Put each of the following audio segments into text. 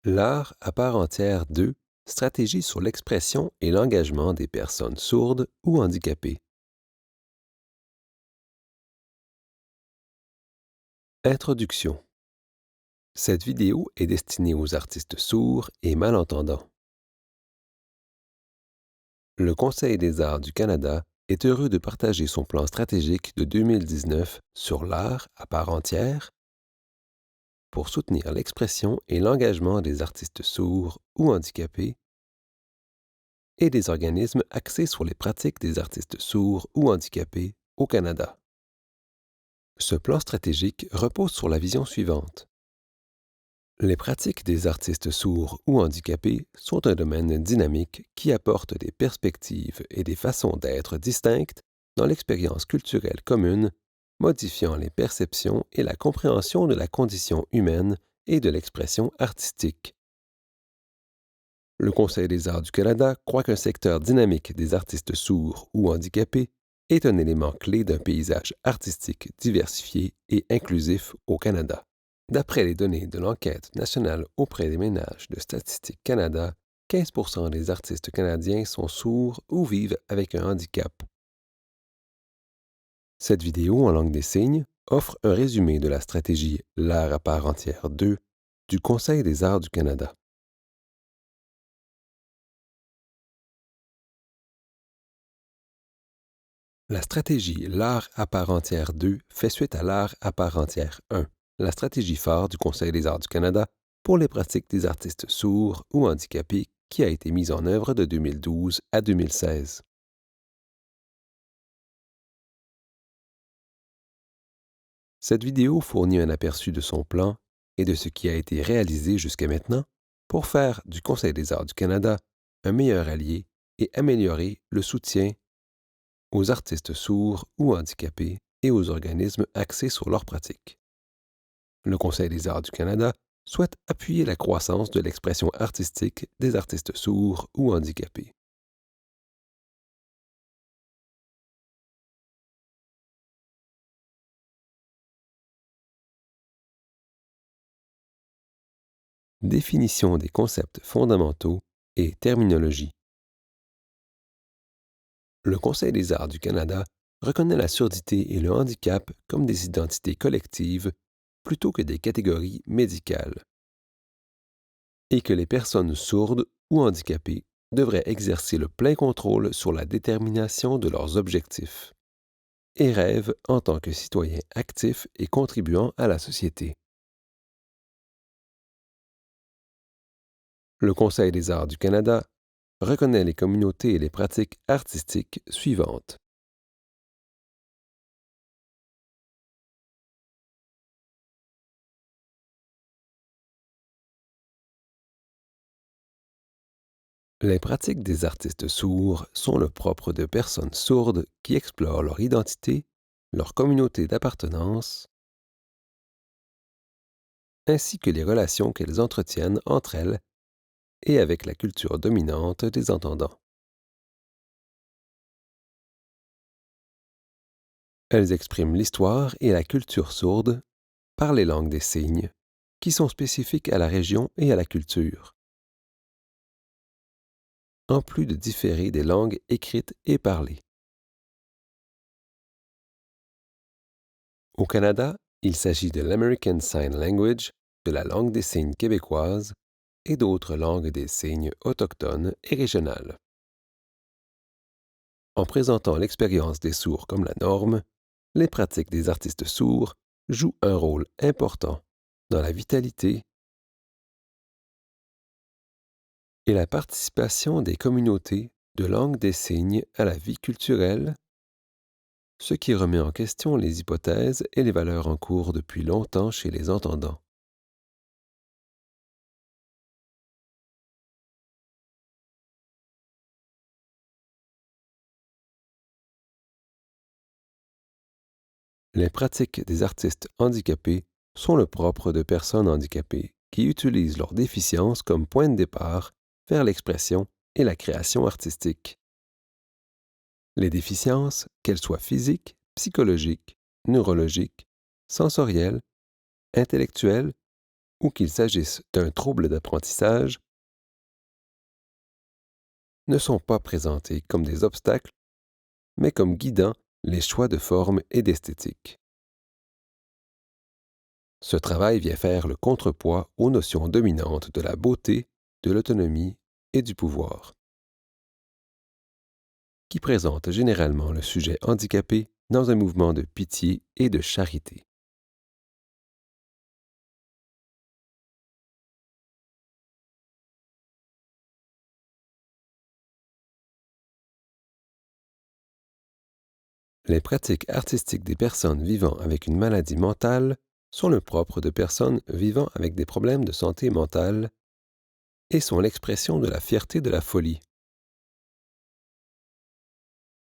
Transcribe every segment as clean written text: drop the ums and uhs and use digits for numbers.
L'art à part entière 2, stratégie sur l'expression et l'engagement des personnes sourdes ou handicapées. Introduction. Cette vidéo est destinée aux artistes sourds et malentendants. Le Conseil des arts du Canada est heureux de partager son plan stratégique de 2019 sur l'art à part entière pour soutenir l'expression et l'engagement des artistes sourds ou handicapés et des organismes axés sur les pratiques des artistes sourds ou handicapés au Canada. Ce plan stratégique repose sur la vision suivante. Les pratiques des artistes sourds ou handicapés sont un domaine dynamique qui apporte des perspectives et des façons d'être distinctes dans l'expérience culturelle commune, modifiant les perceptions et la compréhension de la condition humaine et de l'expression artistique. Le Conseil des arts du Canada croit qu'un secteur dynamique des artistes sourds ou handicapés est un élément clé d'un paysage artistique diversifié et inclusif au Canada. D'après les données de l'enquête nationale auprès des ménages de Statistique Canada, 15% des artistes canadiens sont sourds ou vivent avec un handicap. Cette vidéo en langue des signes offre un résumé de la stratégie L'art à part entière 2 du Conseil des arts du Canada. La stratégie L'art à part entière 2 fait suite à l'art à part entière 1, la stratégie phare du Conseil des arts du Canada pour les pratiques des artistes sourds ou handicapés qui a été mise en œuvre de 2012 à 2016. Cette vidéo fournit un aperçu de son plan et de ce qui a été réalisé jusqu'à maintenant pour faire du Conseil des arts du Canada un meilleur allié et améliorer le soutien aux artistes sourds ou handicapés et aux organismes axés sur leurs pratiques. Le Conseil des arts du Canada souhaite appuyer la croissance de l'expression artistique des artistes sourds ou handicapés. Définition des concepts fondamentaux et terminologie. Le Conseil des arts du Canada reconnaît la surdité et le handicap comme des identités collectives plutôt que des catégories médicales, et que les personnes sourdes ou handicapées devraient exercer le plein contrôle sur la détermination de leurs objectifs et rêvent en tant que citoyens actifs et contribuant à la société. Le Conseil des arts du Canada reconnaît les communautés et les pratiques artistiques suivantes. Les pratiques des artistes sourds sont le propre de personnes sourdes qui explorent leur identité, leur communauté d'appartenance, ainsi que les relations qu'elles entretiennent entre elles et avec la culture dominante des entendants. Elles expriment l'histoire et la culture sourde par les langues des signes, qui sont spécifiques à la région et à la culture, en plus de différer des langues écrites et parlées. Au Canada, il s'agit de l'American Sign Language, de la langue des signes québécoise et d'autres langues des signes autochtones et régionales. En présentant l'expérience des sourds comme la norme, les pratiques des artistes sourds jouent un rôle important dans la vitalité et la participation des communautés de langue des signes à la vie culturelle, ce qui remet en question les hypothèses et les valeurs en cours depuis longtemps chez les entendants. Les pratiques des artistes handicapés sont le propre de personnes handicapées qui utilisent leur déficience comme point de départ vers l'expression et la création artistique. Les déficiences, qu'elles soient physiques, psychologiques, neurologiques, sensorielles, intellectuelles ou qu'il s'agisse d'un trouble d'apprentissage, ne sont pas présentés comme des obstacles, mais comme guidant les choix de forme et d'esthétique. Ce travail vient faire le contrepoids aux notions dominantes de la beauté, de l'autonomie et du pouvoir, qui présentent généralement le sujet handicapé dans un mouvement de pitié et de charité. Les pratiques artistiques des personnes vivant avec une maladie mentale sont le propre de personnes vivant avec des problèmes de santé mentale et sont l'expression de la fierté de la folie.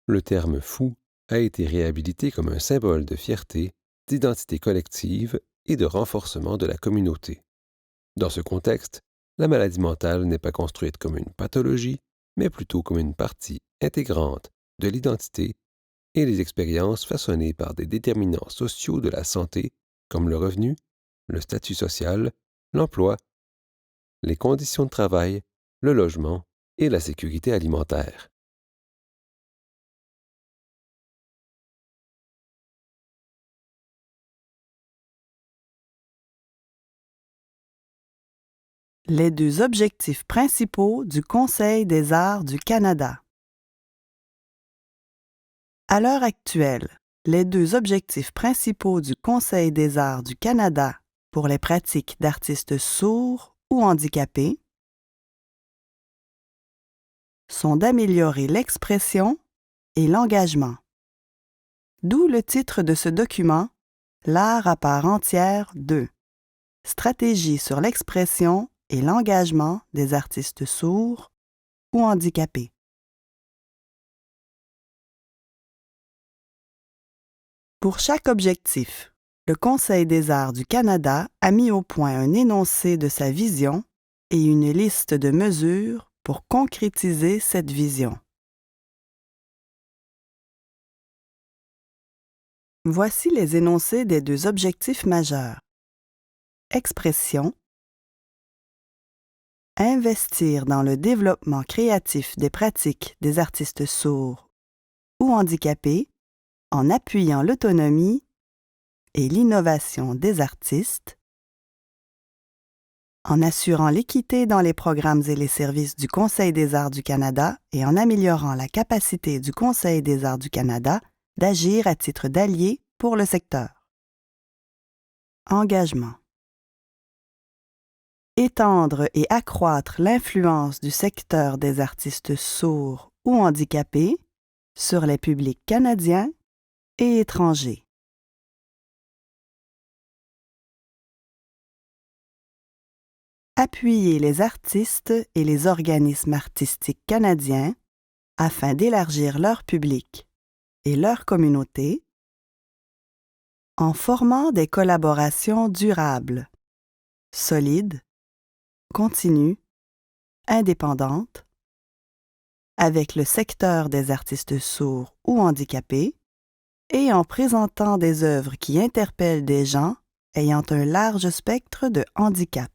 Le terme fou a été réhabilité comme un symbole de fierté, d'identité collective et de renforcement de la communauté. Dans ce contexte, la maladie mentale n'est pas construite comme une pathologie, mais plutôt comme une partie intégrante de l'identité et les expériences façonnées par des déterminants sociaux de la santé comme le revenu, le statut social, l'emploi, les conditions de travail, le logement et la sécurité alimentaire. Les deux objectifs principaux du Conseil des arts du Canada. À l'heure actuelle, les deux objectifs principaux du Conseil des arts du Canada pour les pratiques d'artistes sourds ou handicapés sont d'améliorer l'expression et l'engagement. D'où le titre de ce document, L'art à part entière 2. Stratégie sur l'expression et l'engagement des artistes sourds ou handicapés. Pour chaque objectif, le Conseil des arts du Canada a mis au point un énoncé de sa vision et une liste de mesures pour concrétiser cette vision. Voici les énoncés des deux objectifs majeurs. Expression. Investir dans le développement créatif des pratiques des artistes sourds ou handicapés en appuyant l'autonomie et l'innovation des artistes, en assurant l'équité dans les programmes et les services du Conseil des arts du Canada et en améliorant la capacité du Conseil des arts du Canada d'agir à titre d'allié pour le secteur. Engagement. Étendre et accroître l'influence du secteur des artistes sourds ou handicapés sur les publics canadiens et étrangers. Appuyer les artistes et les organismes artistiques canadiens afin d'élargir leur public et leur communauté en formant des collaborations durables, solides, continues, indépendantes, avec le secteur des artistes sourds ou handicapés et en présentant des œuvres qui interpellent des gens ayant un large spectre de handicap.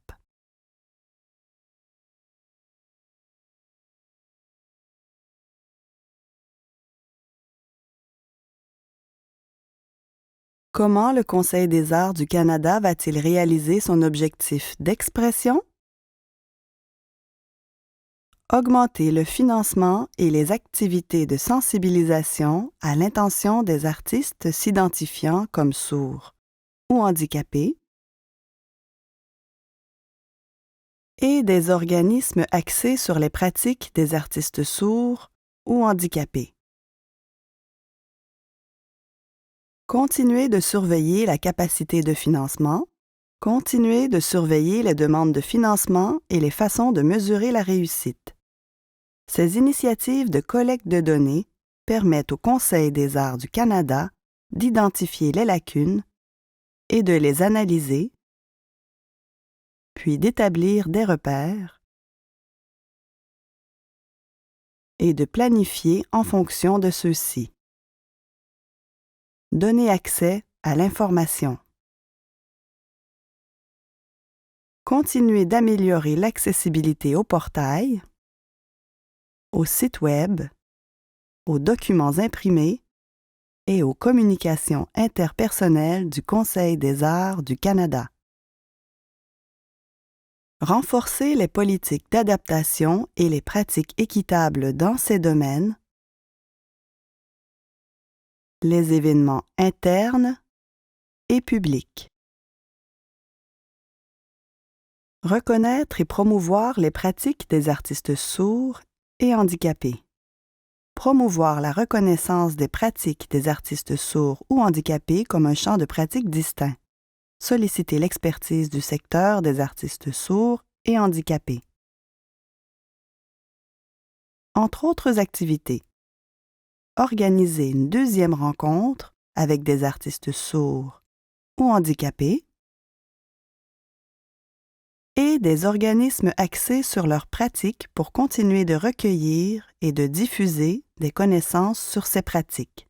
Comment le Conseil des arts du Canada va-t-il réaliser son objectif d'expression? Augmenter le financement et les activités de sensibilisation à l'intention des artistes s'identifiant comme sourds ou handicapés et des organismes axés sur les pratiques des artistes sourds ou handicapés. Continuer de surveiller la capacité de financement, continuer de surveiller les demandes de financement et les façons de mesurer la réussite. Ces initiatives de collecte de données permettent au Conseil des arts du Canada d'identifier les lacunes et de les analyser, puis d'établir des repères et de planifier en fonction de ceux-ci. Donner accès à l'information. Continuer d'améliorer l'accessibilité au portail, au site Web, aux documents imprimés et aux communications interpersonnelles du Conseil des arts du Canada. Renforcer les politiques d'adaptation et les pratiques équitables dans ces domaines, les événements internes et publics. Reconnaître et promouvoir les pratiques des artistes sourds et handicapés. Promouvoir la reconnaissance des pratiques des artistes sourds ou handicapés comme un champ de pratique distinct. Solliciter l'expertise du secteur des artistes sourds et handicapés. Entre autres activités, organiser une deuxième rencontre avec des artistes sourds ou handicapés et des organismes axés sur leurs pratiques pour continuer de recueillir et de diffuser des connaissances sur ces pratiques.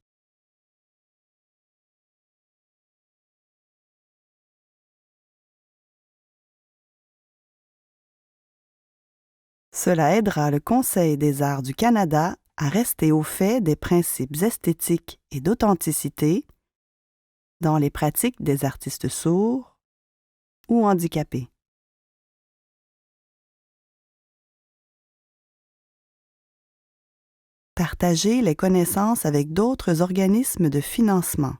Cela aidera le Conseil des arts du Canada à rester au fait des principes esthétiques et d'authenticité dans les pratiques des artistes sourds ou handicapés. Partager les connaissances avec d'autres organismes de financement.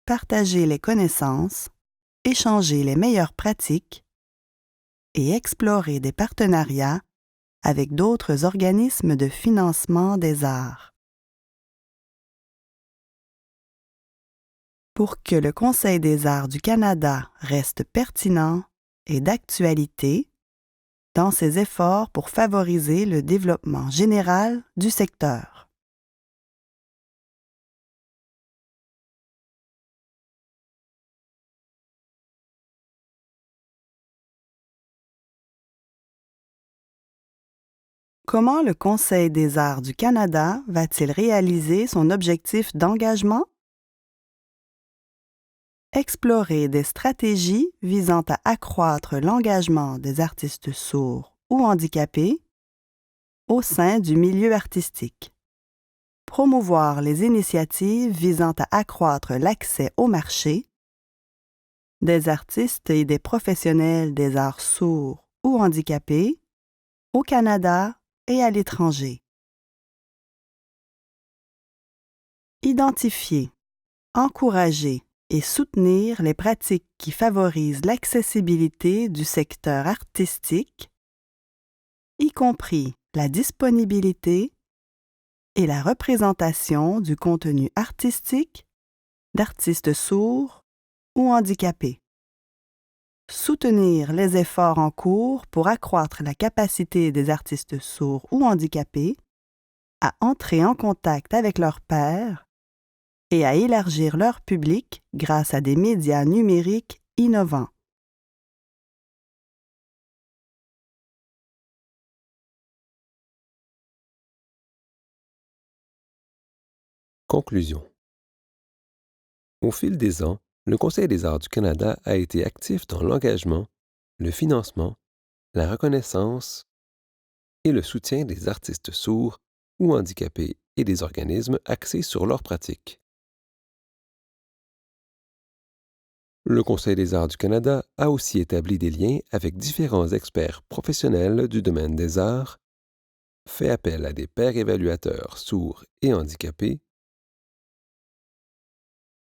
Partager les connaissances, échanger les meilleures pratiques et explorer des partenariats avec d'autres organismes de financement des arts. Pour que le Conseil des arts du Canada reste pertinent et d'actualité dans ses efforts pour favoriser le développement général du secteur. Comment le Conseil des arts du Canada va-t-il réaliser son objectif d'engagement? Explorer des stratégies visant à accroître l'engagement des artistes sourds ou handicapés au sein du milieu artistique. Promouvoir les initiatives visant à accroître l'accès au marché des artistes et des professionnels des arts sourds ou handicapés au Canada et à l'étranger. Identifier, encourager et soutenir les pratiques qui favorisent l'accessibilité du secteur artistique, y compris la disponibilité et la représentation du contenu artistique d'artistes sourds ou handicapés. Soutenir les efforts en cours pour accroître la capacité des artistes sourds ou handicapés à entrer en contact avec leurs pairs et à élargir leur public grâce à des médias numériques innovants. Conclusion. Au fil des ans, le Conseil des arts du Canada a été actif dans l'engagement, le financement, la reconnaissance et le soutien des artistes sourds ou handicapés et des organismes axés sur leurs pratiques. Le Conseil des arts du Canada a aussi établi des liens avec différents experts professionnels du domaine des arts, fait appel à des pairs évaluateurs sourds et handicapés,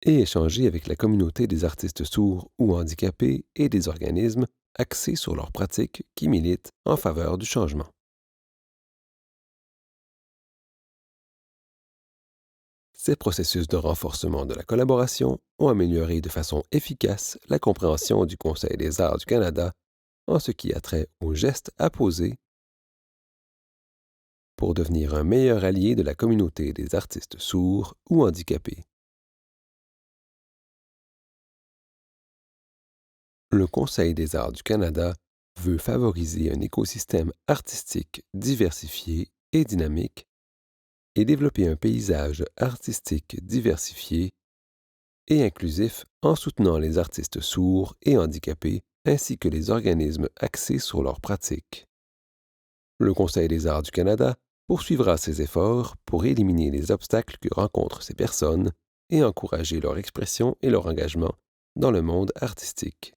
et échangé avec la communauté des artistes sourds ou handicapés et des organismes axés sur leurs pratiques qui militent en faveur du changement. Ces processus de renforcement de la collaboration ont amélioré de façon efficace la compréhension du Conseil des arts du Canada en ce qui a trait aux gestes à poser pour devenir un meilleur allié de la communauté des artistes sourds ou handicapés. Le Conseil des arts du Canada veut favoriser un écosystème artistique diversifié et dynamique et développer un paysage artistique diversifié et inclusif en soutenant les artistes sourds et handicapés ainsi que les organismes axés sur leurs pratiques. Le Conseil des arts du Canada poursuivra ses efforts pour éliminer les obstacles que rencontrent ces personnes et encourager leur expression et leur engagement dans le monde artistique.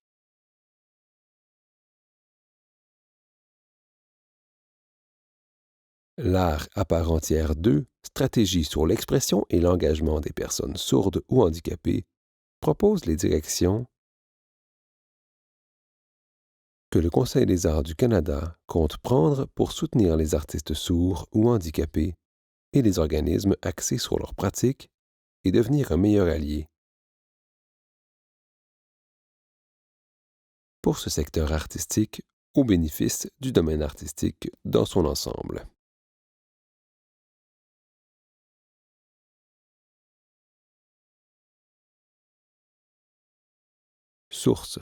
L'art à part entière 2, stratégie sur l'expression et l'engagement des personnes sourdes ou handicapées, propose les directions que le Conseil des arts du Canada compte prendre pour soutenir les artistes sourds ou handicapés et les organismes axés sur leurs pratiques et devenir un meilleur allié pour ce secteur artistique au bénéfice du domaine artistique dans son ensemble. Source.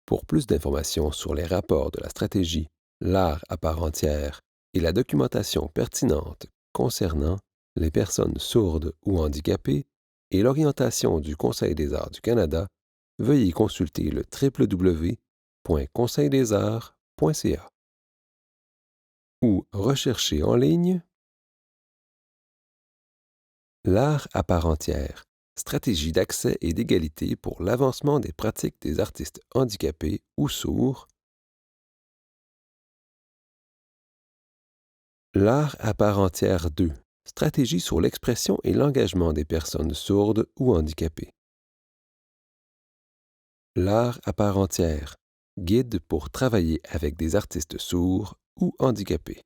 Pour plus d'informations sur les rapports de la stratégie, l'art à part entière et la documentation pertinente concernant les personnes sourdes ou handicapées et l'orientation du Conseil des arts du Canada, veuillez consulter le www.conseildesarts.ca ou rechercher en ligne l'art à part entière, stratégie d'accès et d'égalité pour l'avancement des pratiques des artistes handicapés ou sourds. L'art à part entière 2, stratégie sur l'expression et l'engagement des personnes sourdes ou handicapées. L'art à part entière, guide pour travailler avec des artistes sourds ou handicapés.